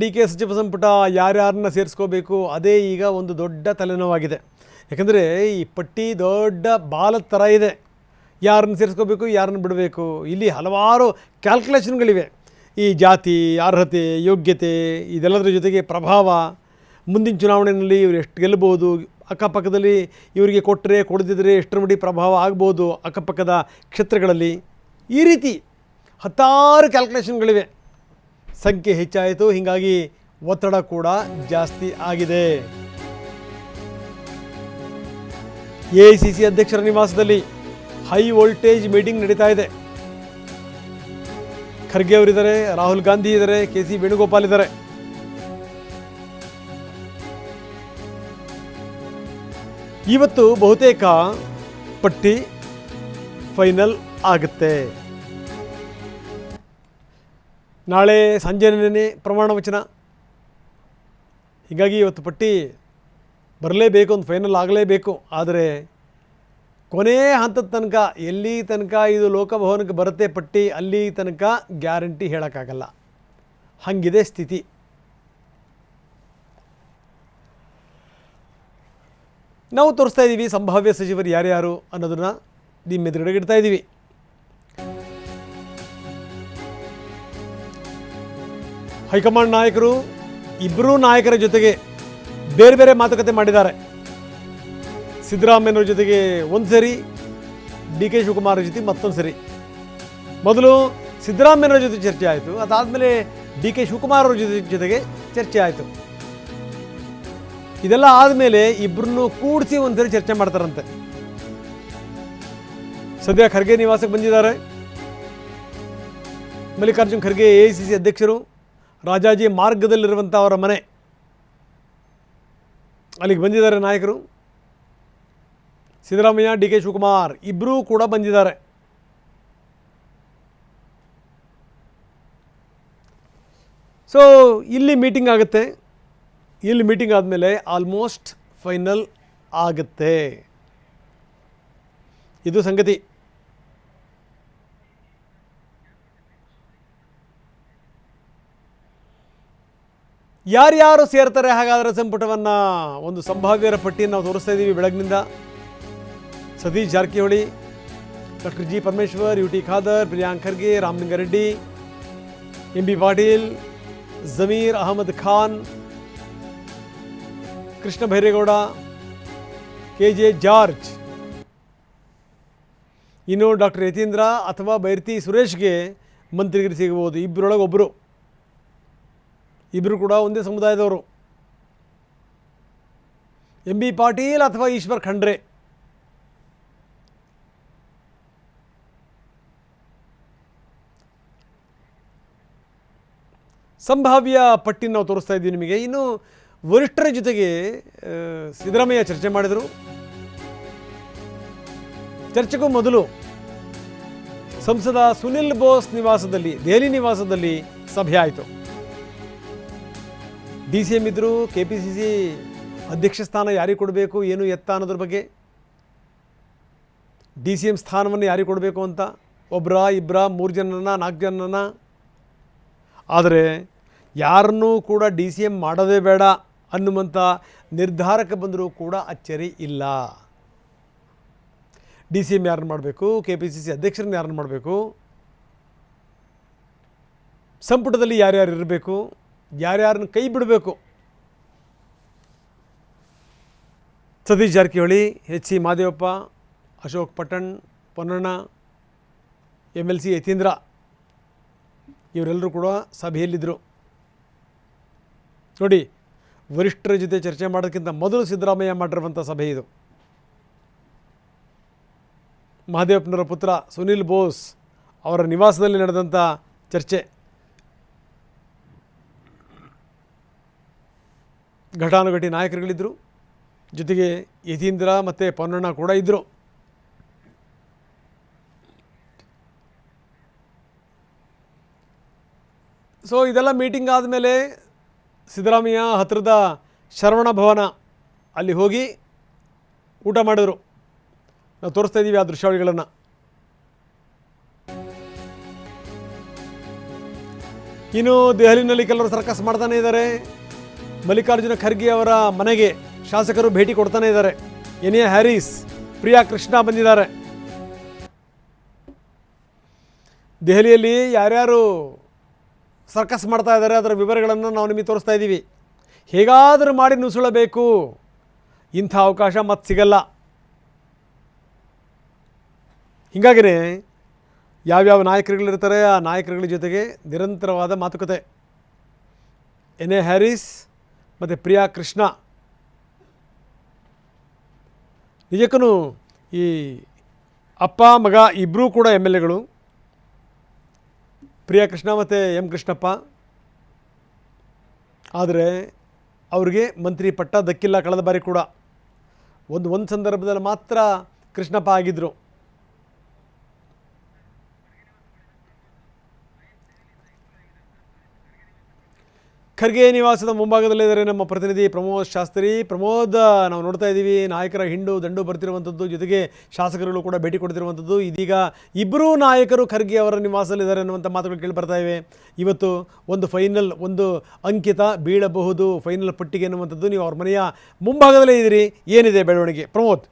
D K ಸಚಿವ ಸಂಪುಟ ಯಾರ್ಯಾರನ್ನ ಸೇರಿಸ್ಕೋಬೇಕು ಅದೇ ಈಗ ಒಂದು ದೊಡ್ಡ ತಲೆನೋವಾಗಿದೆ. ಯಾಕಂದರೆ ಈ ಪಟ್ಟಿ ದೊಡ್ಡ ಬಾಲದ ಥರ ಇದೆ. ಯಾರನ್ನು ಸೇರಿಸ್ಕೋಬೇಕು, ಯಾರನ್ನು ಬಿಡಬೇಕು, ಇಲ್ಲಿ ಹಲವಾರು ಕ್ಯಾಲ್ಕುಲೇಷನ್ಗಳಿವೆ. ಈ ಜಾತಿ, ಅರ್ಹತೆ, ಯೋಗ್ಯತೆ ಇದೆಲ್ಲದರ ಜೊತೆಗೆ ಪ್ರಭಾವ, ಮುಂದಿನ ಚುನಾವಣೆಯಲ್ಲಿ ಇವರು ಎಷ್ಟು ಗೆಲ್ಲಬಹುದು, ಅಕ್ಕಪಕ್ಕದಲ್ಲಿ ಇವರಿಗೆ ಕೊಟ್ಟರೆ ಕೊಡದಿದ್ದರೆ ಎಷ್ಟರ ಮಟ್ಟಿಗೆ ಪ್ರಭಾವ ಆಗ್ಬೋದು ಅಕ್ಕಪಕ್ಕದ ಕ್ಷೇತ್ರಗಳಲ್ಲಿ, ಈ ರೀತಿ ಹತ್ತಾರು ಕ್ಯಾಲ್ಕುಲೇಷನ್ಗಳಿವೆ. ಸಂಖ್ಯೆ ಹೆಚ್ಚಾಯಿತು, ಹೀಗಾಗಿ ಒತ್ತಡ ಕೂಡ ಜಾಸ್ತಿ ಆಗಿದೆ. ಎಐಸಿಸಿ ಅಧ್ಯಕ್ಷರ ನಿವಾಸದಲ್ಲಿ ಹೈ ವೋಲ್ಟೇಜ್ ಮೀಟಿಂಗ್ ನಡೀತಾ ಇದೆ. ಖರ್ಗೆ ಅವರಿದ್ದಾರೆ, ರಾಹುಲ್ ಗಾಂಧಿ ಇದ್ದಾರೆ, ಕೆ.ಸಿ. ವೇಣುಗೋಪಾಲ್ ಇದ್ದಾರೆ. ಇವತ್ತು ಬಹುತೇಕ ಪಟ್ಟಿ ಫೈನಲ್ ಆಗುತ್ತೆ. ನಾಳೆ ಸಂಜೆನೇ ಪ್ರಮಾಣ ವಚನ. ಹೀಗಾಗಿ ಇವತ್ತು ಪಟ್ಟಿ ಬರಲೇಬೇಕು, ಒಂದು ಫೈನಲ್ ಆಗಲೇಬೇಕು. ಆದರೆ ಕೊನೆ ಹಂತದ ತನಕ, ಎಲ್ಲಿ ತನಕ ಇದು ಲೋಕಭವನಕ್ಕೆ ಬರುತ್ತೆ ಪಟ್ಟಿ, ಅಲ್ಲಿ ತನಕ ಗ್ಯಾರಂಟಿ ಹೇಳೋಕ್ಕಾಗಲ್ಲ. ಹಾಗಿದೆ ಸ್ಥಿತಿ. ನಾವು ತೋರಿಸ್ತಾ ಇದ್ದೀವಿ ಸಂಭಾವ್ಯ ಸಚಿವರು ಯಾರ್ಯಾರು ಅನ್ನೋದನ್ನು ನಿಮ್ಮ ಎದುರುಗಡೆ ಇಡ್ತಾ ಇದ್ದೀವಿ. ಹೈಕಮಾಂಡ್ ನಾಯಕರು ಇಬ್ಬರೂ ನಾಯಕರ ಜೊತೆಗೆ ಬೇರೆ ಬೇರೆ ಮಾತುಕತೆ ಮಾಡಿದ್ದಾರೆ. ಸಿದ್ದರಾಮಯ್ಯನವ್ರ ಜೊತೆಗೆ ಒಂದು ಸರಿ, ಡಿ ಕೆ ಶಿವಕುಮಾರ್ ಜೊತೆ ಮತ್ತೊಂದು ಸರಿ. ಮೊದಲು ಸಿದ್ದರಾಮಯ್ಯನವ್ರ ಜೊತೆ ಚರ್ಚೆ ಆಯಿತು, ಅದಾದಮೇಲೆ ಡಿ ಕೆ ಶಿವಕುಮಾರ್ ಅವ್ರ ಜೊತೆಗೆ ಚರ್ಚೆ ಆಯಿತು. ಇದೆಲ್ಲ ಆದಮೇಲೆ ಇಬ್ಬರನ್ನು ಕೂಡಿಸಿ ಒಂದು ಸರಿ ಚರ್ಚೆ ಮಾಡ್ತಾರಂತೆ. ಸದ್ಯ ಖರ್ಗೆ ನಿವಾಸಕ್ಕೆ ಬಂದಿದ್ದಾರೆ. ಮಲ್ಲಿಕಾರ್ಜುನ್ ಖರ್ಗೆ ಎಐಸಿಸಿ ಅಧ್ಯಕ್ಷರು, ರಾಜಾಜಿ ಮಾರ್ಗದಲ್ಲಿರುವಂಥ ಅವರ ಮನೆ, ಅಲ್ಲಿಗೆ ಬಂದಿದ್ದಾರೆ ನಾಯಕರು. ಸಿದ್ದರಾಮಯ್ಯ, ಡಿ ಕೆ ಶಿವಕುಮಾರ್ ಇಬ್ಬರೂ ಕೂಡ ಬಂದಿದ್ದಾರೆ. ಸೊ ಇಲ್ಲಿ ಮೀಟಿಂಗ್ ಆಗುತ್ತೆ. ಇಲ್ಲಿ ಮೀಟಿಂಗ್ ಆದಮೇಲೆ ಆಲ್ಮೋಸ್ಟ್ ಫೈನಲ್ ಆಗುತ್ತೆ. ಇದು ಸಂಗತಿ. ಯಾರ್ಯಾರು ಸೇರ್ತಾರೆ ಹಾಗಾದರೆ ಸಂಪುಟವನ್ನು, ಒಂದು ಸಂಭಾವ್ಯರ ಪಟ್ಟಿಯನ್ನು ನಾವು ತೋರಿಸ್ತಾ ಇದ್ದೀವಿ ಬೆಳಗ್ಗಿನಿಂದ. Satish Jarkiholi, doctor G Parameshwar, U T Khader, Priyank Kharge, Ramalinga Reddy, M B Patil, Zameer Ahmed Khan, Krishna Byregowda, K J George. ಇನ್ನು ಡಾಕ್ಟರ್ ಯತೀಂದ್ರ ಅಥವಾ ಬೈರತಿ ಸುರೇಶ್ಗೆ ಮಂತ್ರಿಗಿರಿ ಸಿಗಬಹುದು. ಇಬ್ಬರೊಳಗೆ ಒಬ್ಬರು, ಇಬ್ಬರು ಕೂಡ ಒಂದೇ ಸಮುದಾಯದವರು. ಎಂ ಬಿ ಪಾಟೀಲ್ ಅಥವಾ ಈಶ್ವರ್ ಖಂಡ್ರೆ. ಸಂಭಾವ್ಯ ಪಟ್ಟಿ ನಾವು ತೋರಿಸ್ತಾ ಇದ್ದೀವಿ ನಿಮಗೆ. ಇನ್ನು ವರಿಷ್ಠರ ಜೊತೆಗೆ ಸಿದ್ದರಾಮಯ್ಯ ಚರ್ಚೆ ಮಾಡಿದರು. ಚರ್ಚೆಗೂ ಮೊದಲು ಸಂಸದ ಸುನಿಲ್ ಬೋಸ್ ನಿವಾಸದಲ್ಲಿ, ದೆಹಲಿ ನಿವಾಸದಲ್ಲಿ ಸಭೆ ಆಯಿತು. ಡಿ ಸಿ ಎಂ ಇದ್ದರು, KPCC ಅಧ್ಯಕ್ಷ ಸ್ಥಾನ ಯಾರಿಗೆ ಕೊಡಬೇಕು, ಏನು ಎತ್ತ ಅನ್ನೋದ್ರ ಬಗ್ಗೆ, ಡಿ ಸಿ ಎಂ ಸ್ಥಾನವನ್ನು ಯಾರಿಗೆ ಕೊಡಬೇಕು ಅಂತ, ಒಬ್ಬರ ಇಬ್ಬರ 3 ಜನನ 4 ಜನನ. ಆದರೆ ಯಾರನ್ನೂ ಕೂಡ ಡಿ ಸಿ ಎಂ ಮಾಡೋದೇ ಬೇಡ ಅನ್ನುವಂಥ ನಿರ್ಧಾರಕ್ಕೆ ಬಂದರೂ ಕೂಡ ಅಚ್ಚರಿ ಇಲ್ಲ. ಡಿ ಸಿ ಎಂ ಯಾರನ್ನು ಮಾಡಬೇಕು, KPCC ಅಧ್ಯಕ್ಷರನ್ನ ಯಾರನ್ನು ಮಾಡಬೇಕು, ಸಂಪುಟದಲ್ಲಿ ಯಾರ್ಯಾರು ಇರಬೇಕು, ಯಾರ್ಯಾರನ್ನು ಕೈ ಬಿಡಬೇಕು. Satish Jarkiholi, H C Mahadevappa, Ashok Pattan, Ponnanna, MLC Yathindra ಇವರೆಲ್ಲರೂ ಕೂಡ ಸಭೆಯಲ್ಲಿದ್ದರು. ನೋಡಿ, ವರಿಷ್ಠರ ಜೊತೆ ಚರ್ಚೆ ಮಾಡೋದಕ್ಕಿಂತ ಮೊದಲು ಸಿದ್ದರಾಮಯ್ಯ ಮಾಡಿರುವಂಥ ಸಭೆ ಇದು. ಮಹದೇವಪ್ಪನವರ ಪುತ್ರ ಸುನಿಲ್ ಬೋಸ್ ಅವರ ನಿವಾಸದಲ್ಲಿ ನಡೆದಂಥ ಚರ್ಚೆ. ಘಟಾನುಘಟಿ ನಾಯಕರುಗಳಿದ್ದರು, ಜೊತೆಗೆ ಯತೀಂದ್ರ ಮತ್ತು ಪೊನ್ನಣ್ಣ ಕೂಡ ಇದ್ದರು. ಸೊ ಇದೆಲ್ಲ ಮೀಟಿಂಗ್ ಆದಮೇಲೆ ಸಿದ್ದರಾಮಯ್ಯ ಹತ್ತಿರದ ಶರವಣ ಭವನ ಅಲ್ಲಿ ಹೋಗಿ ಊಟ ಮಾಡಿದರು. ನಾವು ತೋರಿಸ್ತಾ ಇದ್ದೀವಿ ಆ ದೃಶ್ಯಾವಳಿಗಳನ್ನು. ಇನ್ನು ದೆಹಲಿನಲ್ಲಿ ಕೆಲವರು ಸರ್ಕಸ್ ಮಾಡ್ತಾನೆ ಇದ್ದಾರೆ. ಮಲ್ಲಿಕಾರ್ಜುನ ಖರ್ಗೆ ಅವರ ಮನೆಗೆ ಶಾಸಕರು ಭೇಟಿ ಕೊಡ್ತಾನೆ ಇದ್ದಾರೆ. ಎನ್ ಎ ಹ್ಯಾರಿಸ್, ಪ್ರಿಯಾ ಕೃಷ್ಣ ಬಂದಿದ್ದಾರೆ. ದೆಹಲಿಯಲ್ಲಿ ಯಾರ್ಯಾರು ಸರ್ಕಸ್ ಮಾಡ್ತಾ ಇದ್ದಾರೆ ಅದರ ವಿವರಗಳನ್ನು ನಾವು ನಿಮಗೆ ತೋರಿಸ್ತಾ ಇದ್ದೀವಿ. ಹೇಗಾದರೂ ಮಾಡಿ ನುಸುಳಬೇಕು, ಇಂಥ ಅವಕಾಶ ಮತ್ತೆ ಸಿಗಲ್ಲ. ಹೀಗಾಗಿಯೇ ಯಾವ್ಯಾವ ನಾಯಕರುಗಳಿರ್ತಾರೆ ಆ ನಾಯಕರುಗಳ ಜೊತೆಗೆ ನಿರಂತರವಾದ ಮಾತುಕತೆ. ಎನ್ ಎ ಹ್ಯಾರಿಸ್ ಮತ್ತು ಪ್ರಿಯಾ ಕೃಷ್ಣ ನಿಜಕ್ಕೂ ಈ ಅಪ್ಪ ಮಗ ಇಬ್ಬರೂ ಕೂಡ MLAಗಳು. ಪ್ರಿಯಾ ಕೃಷ್ಣ ಮತ್ತು ಎಂ ಕೃಷ್ಣಪ್ಪ. ಆದರೆ ಅವ್ರಿಗೆ ಮಂತ್ರಿ ಪಟ್ಟ ದಕ್ಕಿಲ್ಲ. ಕಳೆದ ಬಾರಿ ಕೂಡ ಒಂದು ಸಂದರ್ಭದಲ್ಲಿ ಮಾತ್ರ ಕೃಷ್ಣಪ್ಪ ಆಗಿದ್ದರು. ಖರ್ಗೆ ನಿವಾಸದ ಮುಂಭಾಗದಲ್ಲಿದ್ದಾರೆ ನಮ್ಮ ಪ್ರತಿನಿಧಿ ಪ್ರಮೋದ್ ಶಾಸ್ತ್ರಿ. ಪ್ರಮೋದ್, ನಾವು ನೋಡ್ತಾ ಇದ್ದೀವಿ ನಾಯಕರ ಹಿಂಡು ದಂಡು ಬರ್ತಿರುವಂಥದ್ದು, ಜೊತೆಗೆ ಶಾಸಕರುಗಳು ಕೂಡ ಭೇಟಿ ಕೊಡ್ತಿರುವಂಥದ್ದು. ಇದೀಗ ಇಬ್ಬರೂ ನಾಯಕರು ಖರ್ಗೆ ಅವರ ನಿವಾಸದಲ್ಲಿದ್ದಾರೆ ಅನ್ನುವಂಥ ಮಾತುಗಳು ಕೇಳಿ ಬರ್ತಾ ಇವೆ. ಇವತ್ತು ಒಂದು ಅಂಕಿತ ಬೀಳಬಹುದು, ಫೈನಲ್ ಪಟ್ಟಿಗೆ ಅನ್ನುವಂಥದ್ದು. ನೀವು ಅವ್ರ ಮನೆಯ ಮುಂಭಾಗದಲ್ಲೇ ಇದ್ದೀರಿ, ಏನಿದೆ ಬೆಳವಣಿಗೆ ಪ್ರಮೋದ್?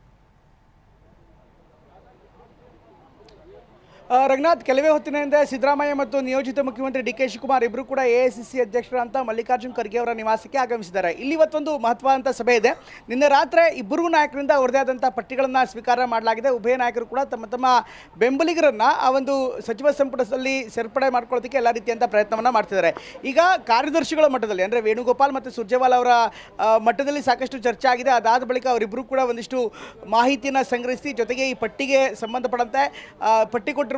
ರಂಗನಾಥ್, ಕೆಲವೇ ಹೊತ್ತಿನ ಹಿಂದೆ ಸಿದ್ದರಾಮಯ್ಯ ಮತ್ತು ನಿಯೋಜಿತ ಮುಖ್ಯಮಂತ್ರಿ DK ಶಿವಕುಮಾರ್ ಇಬ್ಬರು ಕೂಡ AICC ಅಧ್ಯಕ್ಷರಂತ ಮಲ್ಲಿಕಾರ್ಜುನ್ ಖರ್ಗೆ ಅವರ ನಿವಾಸಕ್ಕೆ ಆಗಮಿಸಿದ್ದಾರೆ. ಇಲ್ಲಿ ಇವತ್ತೊಂದು ಮಹತ್ವದಂತ ಸಭೆ ಇದೆ. ನಿನ್ನೆ ರಾತ್ರಿ ಇಬ್ಬರೂ ನಾಯಕರಿಂದ ಅವರದೇ ಆದಂಥ ಪಟ್ಟಿಗಳನ್ನು ಸ್ವೀಕಾರ ಮಾಡಲಾಗಿದೆ. ಉಭಯ ನಾಯಕರು ಕೂಡ ತಮ್ಮ ತಮ್ಮ ಬೆಂಬಲಿಗರನ್ನು ಆ ಒಂದು ಸಚಿವ ಸಂಪುಟದಲ್ಲಿ ಸೇರ್ಪಡೆ ಮಾಡ್ಕೊಳ್ಳೋದಕ್ಕೆ ಎಲ್ಲ ರೀತಿಯಂಥ ಪ್ರಯತ್ನವನ್ನು ಮಾಡ್ತಿದ್ದಾರೆ. ಈಗ ಕಾರ್ಯದರ್ಶಿಗಳ ಮಟ್ಟದಲ್ಲಿ ಅಂದರೆ ವೇಣುಗೋಪಾಲ್ ಮತ್ತು ಸುರ್ಜೇವಾಲಾ ಅವರ ಮಟ್ಟದಲ್ಲಿ ಸಾಕಷ್ಟು ಚರ್ಚೆ ಆಗಿದೆ. ಅದಾದ ಬಳಿಕ ಅವರಿಬ್ಬರು ಕೂಡ ಒಂದಿಷ್ಟು ಮಾಹಿತಿಯನ್ನು ಸಂಗ್ರಹಿಸಿ, ಜೊತೆಗೆ ಈ ಪಟ್ಟಿಗೆ ಸಂಬಂಧಪಟ್ಟಂತೆ ಪಟ್ಟಿ ಕೊಟ್ಟಿರುವಂಥ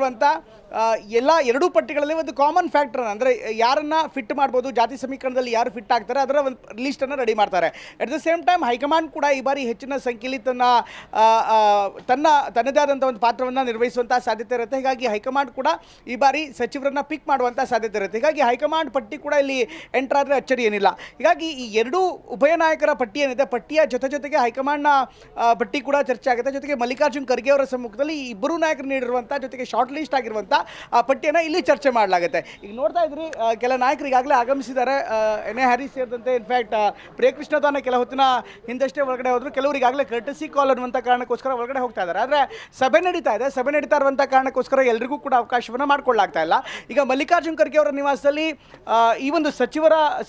ಎರಡೂ ಪಟ್ಟಿಗಳಲ್ಲಿ ಒಂದು ಕಾಮನ್ ಫ್ಯಾಕ್ಟರ್ ಅಂದರೆ ಯಾರನ್ನ ಫಿಟ್ ಮಾಡ್ಬೋದು, ಜಾತಿ ಸಮೀಕರಣದಲ್ಲಿ ಯಾರು ಫಿಟ್ ಆಗ್ತಾರೆ ಅದರ ಒಂದು ಲಿಸ್ಟನ್ನು ರೆಡಿ ಮಾಡ್ತಾರೆ. At the same time high command ಕೂಡ ಈ ಬಾರಿ ಹೆಚ್ಚಿನ ಸಂಖ್ಯೆಯಲ್ಲಿ ತನ್ನದೇ ಆದಂಥ ಒಂದು ಪಾತ್ರವನ್ನು ನಿರ್ವಹಿಸುವಂಥ ಸಾಧ್ಯತೆ ಇರುತ್ತೆ. ಹೀಗಾಗಿ ಹೈಕಮಾಂಡ್ ಕೂಡ ಈ ಬಾರಿ ಸಚಿವರನ್ನು ಪಿಕ್ ಮಾಡುವಂಥ ಸಾಧ್ಯತೆ ಇರುತ್ತೆ. ಹೀಗಾಗಿ ಹೈಕಮಾಂಡ್ ಪಟ್ಟಿ ಕೂಡ ಇಲ್ಲಿ ಎಂಟರ್ ಆದರೆ ಅಚ್ಚರಿ ಏನಿಲ್ಲ. ಹೀಗಾಗಿ ಈ ಎರಡೂ ಉಭಯ ನಾಯಕರ ಪಟ್ಟಿ ಏನಿದೆ, ಪಟ್ಟಿಯ ಜೊತೆಗೆ ಹೈಕಮಾಂಡ್ನ ಪಟ್ಟಿ ಕೂಡ ಚರ್ಚೆ ಆಗುತ್ತೆ. ಜೊತೆಗೆ ಮಲ್ಲಿಕಾರ್ಜುನ್ ಖರ್ಗೆ ಅವರ ಸಮ್ಮುಖದಲ್ಲಿ ಈ ಇಬ್ಬರೂ ನಾಯಕರು ನೀಡಿರುವಂಥ ಜೊತೆಗೆ ಶಾರ್ಟ್ ಲಿಸ್ಟ್ ಆಗಿರುವಂಥ ಆ ಪಟ್ಟಿಯನ್ನು ಇಲ್ಲಿ ಚರ್ಚೆ ಮಾಡಲಾಗುತ್ತೆ. ಈಗ ನೋಡ್ತಾ ಇದ್ರಿ, ಕೆಲ ನಾಯಕರು ಈಗಾಗಲೇ ಆಗಮಿಸಿದ್ದಾರೆ. ಎನ್ ಎ ಹ್ಯಾರಿಸ್ ಸೇರಿದಂತೆ ಇನ್ಫ್ಯಾಕ್ಟ್ ಪ್ರಿಯಕೃಷ್ಣ ತಾನೇ ಕೆಲ ಹೊತ್ತಿನ ಹಿಂದಷ್ಟೇ ಒಳಗಡೆ ಹೋದ್ರು. ಕೆಲವರು ಈಗಾಗಲೇ ಕರ್ಟಸಿ ಕಾಲ್ ಅನ್ನುವಂಥ ಕಾರಣಕ್ಕೋಸ್ಕರ ಒಳಗಡೆ ಹೋಗ್ತಾ ಇದ್ದಾರೆ. ಆದರೆ ಸಭೆ ನಡೀತಾ ಇರುವಂಥ ಕಾರಣಕ್ಕೋಸ್ಕರ ಎಲ್ರಿಗೂ ಕೂಡ ಅವಕಾಶವನ್ನು ಮಾಡಿಕೊಳ್ಳಾಗ್ತಾ ಇಲ್ಲ. ಈಗ ಮಲ್ಲಿಕಾರ್ಜುನ್ ಖರ್ಗೆ ಅವರ ನಿವಾಸದಲ್ಲಿ ಈ ಒಂದು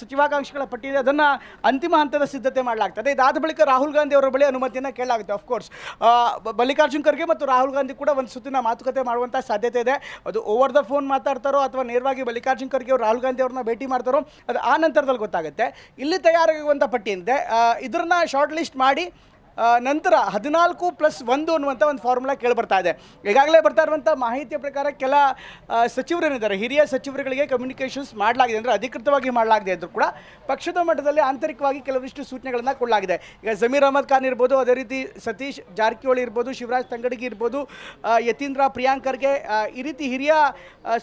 ಸಚಿವಾಕಾಂಕ್ಷಿಗಳ ಪಟ್ಟಿ ಇದೆ, ಅದನ್ನು ಅಂತಿಮ ಹಂತದ ಸಿದ್ಧತೆ ಮಾಡಲಾಗ್ತದೆ. ಇದಾದ ಬಳಿಕ ರಾಹುಲ್ ಗಾಂಧಿ ಅವರ ಬಳಿ ಅನುಮತಿಯನ್ನು ಕೇಳಲಾಗುತ್ತೆ. ಆಫ್ಕೋರ್ಸ್ ಮಲ್ಲಿಕಾರ್ಜುನ್ ಖರ್ಗೆ ಮತ್ತು ರಾಹುಲ್ ಗಾಂಧಿ ಕೂಡ ಒಂದು ಸುತ್ತಿನ ಮಾತುಕತೆ ಮಾಡುವಂಥ ಸಾಧ್ಯತೆ ಇದೆ. ಅದು ಓವರ್ ದ ಫೋನ್ ಮಾತಾಡ್ತಾರೋ ಅಥವಾ ನೇರವಾಗಿ ಮಲ್ಲಿಕಾರ್ಜುನ್ ಖರ್ಗೆ ಅವರು ರಾಹುಲ್ ಗಾಂಧಿ ಅವ್ರನ್ನ ಭೇಟಿ ಮಾಡ್ತಾರೋ ಅದು ಆ ನಂತರದಲ್ಲಿ ಗೊತ್ತಾಗುತ್ತೆ. ಇಲ್ಲಿ ತಯಾರಾಗುವಂಥ ಪಟ್ಟಿ ಏನಿದೆ ಇದನ್ನ ಶಾರ್ಟ್ ಲಿಸ್ಟ್ ಮಾಡಿ ನಂತರ 14+1 ಅನ್ನುವಂಥ ಒಂದು ಫಾರ್ಮುಲಾ ಕೇಳಿಬರ್ತಾ ಇದೆ. ಈಗಾಗಲೇ ಬರ್ತಾ ಇರುವಂಥ ಮಾಹಿತಿಯ ಪ್ರಕಾರ ಕೆಲ ಸಚಿವರೇನಿದ್ದಾರೆ, ಹಿರಿಯ ಸಚಿವರುಗಳಿಗೆ ಕಮ್ಯುನಿಕೇಷನ್ಸ್ ಮಾಡಲಾಗಿದೆ, ಅಂದರೆ ಅಧಿಕೃತವಾಗಿ ಮಾಡಲಾಗಿದೆ ಅಂದರೂ ಕೂಡ ಪಕ್ಷದ ಮಟ್ಟದಲ್ಲಿ ಆಂತರಿಕವಾಗಿ ಕೆಲವಿಷ್ಟು ಸೂಚನೆಗಳನ್ನು ಕೊಡಲಾಗಿದೆ. ಈಗ ಜಮೀರ್ ಅಹಮದ್ ಖಾನ್ ಇರ್ಬೋದು, ಅದೇ ರೀತಿ ಸತೀಶ್ ಜಾರಕಿಹೊಳಿ ಇರ್ಬೋದು, ಶಿವರಾಜ್ ತಂಗಡಗಿ ಇರ್ಬೋದು, ಯತೀಂದ್ರ ಪ್ರಿಯಾಂಕ್ ಖರ್ಗೆ, ಈ ರೀತಿ ಹಿರಿಯ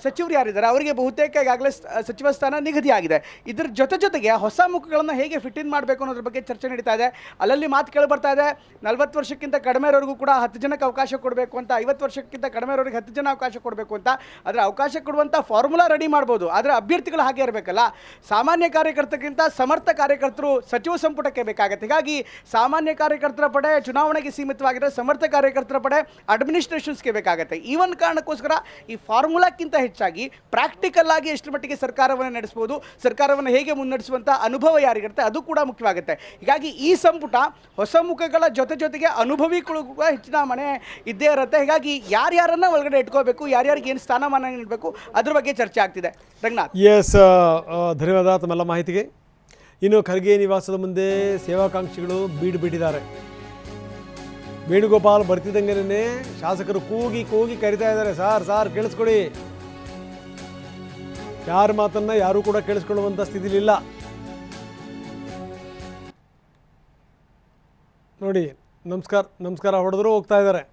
ಸಚಿವರು ಯಾರಿದ್ದಾರೆ ಅವರಿಗೆ ಬಹುತೇಕ ಈಗಾಗಲೇ ಸಚಿವ ಸ್ಥಾನ ನಿಗದಿಯಾಗಿದೆ. ಇದರ ಜೊತೆಗೆ ಹೊಸ ಮುಖಗಳನ್ನು ಹೇಗೆ ಫಿಟ್ ಇನ್ ಮಾಡಬೇಕು ಅನ್ನೋದ್ರ ಬಗ್ಗೆ ಚರ್ಚೆ ನಡೀತಾ ಇದೆ. ಅಲ್ಲಲ್ಲಿ ಮಾತು ಕೇಳಿ ಬರ್ತಾ ಇದೆ, 40 ವರ್ಷಕ್ಕಿಂತ ಕಡಿಮೆ ಇರೋರಿಗೂ ಕೂಡ 10 ಜನಕ್ಕೆ ಅವಕಾಶ ಕೊಡಬೇಕು ಅಂತ, 50 ವರ್ಷಕ್ಕಿಂತ ಕಡಿಮೆ ಇರೋರಿಗೆ 10 ಜನ ಅವಕಾಶ ಕೊಡಬೇಕು ಅಂತ. ಆದರೆ ಅವಕಾಶ ಕೊಡುವಂಥ ಫಾರ್ಮುಲಾ ರೆಡಿ ಮಾಡ್ಬೋದು, ಆದರೆ ಅಭ್ಯರ್ಥಿಗಳು ಹಾಗೆ ಇರಬೇಕಲ್ಲ. ಸಾಮಾನ್ಯ ಕಾರ್ಯಕರ್ತಕ್ಕಿಂತ ಸಮರ್ಥ ಕಾರ್ಯಕರ್ತರು ಸಚಿವ ಸಂಪುಟಕ್ಕೆ ಬೇಕಾಗುತ್ತೆ. ಹೀಗಾಗಿ ಸಾಮಾನ್ಯ ಕಾರ್ಯಕರ್ತರ ಪಡೆ ಚುನಾವಣೆಗೆ ಸೀಮಿತವಾಗಿರೋ ಸಮರ್ಥ ಕಾರ್ಯಕರ್ತರ ಪಡೆ ಅಡ್ಮಿನಿಸ್ಟ್ರೇಷನ್ಸ್ಗೆ ಬೇಕಾಗುತ್ತೆ. ಈ ಒಂದು ಕಾರಣಕ್ಕೋಸ್ಕರ ಈ ಫಾರ್ಮುಲಾಕ್ಕಿಂತ ಹೆಚ್ಚಾಗಿ ಪ್ರಾಕ್ಟಿಕಲ್ ಆಗಿ ಎಷ್ಟು ಮಟ್ಟಿಗೆ ಸರ್ಕಾರವನ್ನು ನಡೆಸ್ಬೋದು, ಸರ್ಕಾರವನ್ನು ಹೇಗೆ ಮುನ್ನಡೆಸುವಂಥ ಅನುಭವ ಯಾರಿಗಿರುತ್ತೆ ಅದು ಕೂಡ ಮುಖ್ಯವಾಗುತ್ತೆ. ಹೀಗಾಗಿ ಈ ಸಂಪುಟ ಹೊಸ ಮುಖಗಳ ಜೊತೆಗೆ ಅನುಭವಿಗಳು ಕೂಡ ಹೆಚ್ಚಿನ ಮನೆ ಇದ್ದೇ ಇರುತ್ತೆ. ಹೀಗಾಗಿ ಯಾರ್ಯಾರನ್ನ ಒಳಗಡೆ ಇಟ್ಕೋಬೇಕು, ಯಾರ್ಯಾರಿಗೆ ಏನು ಸ್ಥಾನಮಾನ ನೀಡಬೇಕು ಅದ್ರ ಬಗ್ಗೆ ಚರ್ಚೆ ಆಗ್ತಿದೆ. ರಂಗನಾಥ್, ಎಸ್, ಧನ್ಯವಾದ ತಮ್ಮೆಲ್ಲ ಮಾಹಿತಿಗೆ. ಇನ್ನು ಖರ್ಗೆ ನಿವಾಸದ ಮುಂದೆ ಸೇವಾಕಾಂಕ್ಷಿಗಳು ಬಿಟ್ಟಿದ್ದಾರೆ. ವೇಣುಗೋಪಾಲ್ ಬರ್ತಿದ್ದಂಗೆ ಶಾಸಕರು ಕೂಗಿ ಕರಿತಾ ಇದ್ದಾರೆ, ಸಾರ್ ಕೇಳಿಸ್ಕೊಡಿ. ಯಾರ ಮಾತನ್ನ ಯಾರೂ ಕೂಡ ಕೇಳಿಸ್ಕೊಳ್ಳುವಂಥ ಸ್ಥಿತಿಲಿಲ್ಲ. ನೋಡಿ, ನಮಸ್ಕಾರ ಹೊಡೆದ್ರು ಹೋಗ್ತಾ ಇದ್ದಾರೆ.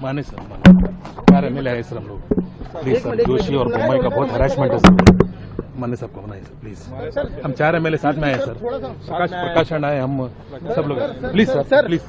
माने सर यार MLA है सर हम लोग प्लीज सर जोशी और मुंबई का बहुत हरासमेंट है सर माननीय साहब को बनाइए सर प्लीज। हम 4 MLA साथ में आए सर, प्रकाश अण्णा है, हम सब लोग प्लीज सर प्लीज।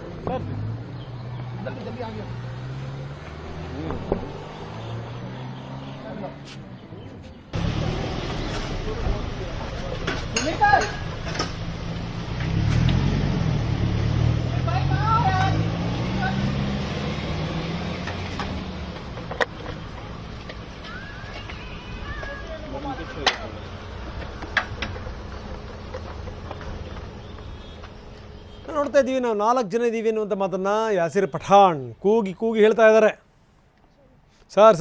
ನೋಡ್ತಾ ಇದ್ದೀವಿ ನಾವು 4 ಜನ ಇದ್ದೀವಿ ಅನ್ನುವಂಥ ಮಾತನ್ನು ಯಾಸಿರ್ ಪಠಾಣ್ ಕೂಗಿ ಕೂಗಿ ಹೇಳ್ತಾ ಇದ್ದಾರೆ. ಸರ್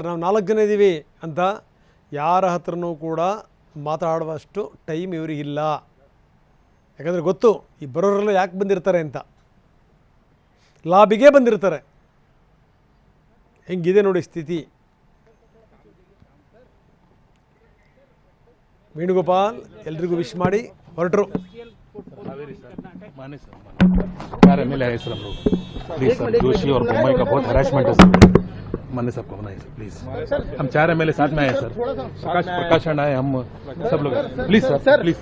ನಾವು 4 ಜನ ಇದ್ದೀವಿ ಅಂತ ಯಾರ ಹತ್ರನೂ ಕೂಡ ಮಾತಾಡುವಷ್ಟು ಟೈಮ್ ಇವರಿಗಿಲ್ಲ. ಯಾಕಂದರೆ ಗೊತ್ತು ಈ ಬರೋರೆಲ್ಲ ಯಾಕೆ ಬಂದಿರ್ತಾರೆ ಅಂತ, ಲಾಬಿಗೆ ಬಂದಿರ್ತಾರೆ. ಹೆಂಗಿದೆ ನೋಡಿ ಸ್ಥಿತಿ. ವೇಣುಗೋಪಾಲ್ ಎಲ್ರಿಗೂ ವಿಶ್ ಮಾಡಿ ಹೊರಟರು. माने सर 4 MLA आए सर हम लोग प्लीज सर। जोशी और बोम्मई का बहुत हरासमेंट है सर, माननीय साहब को बनाइए सर प्लीज। हम 4 MLA साथ में आए सर, प्रकाश अण्णा है, हम सब लोग प्लीज सर प्लीज।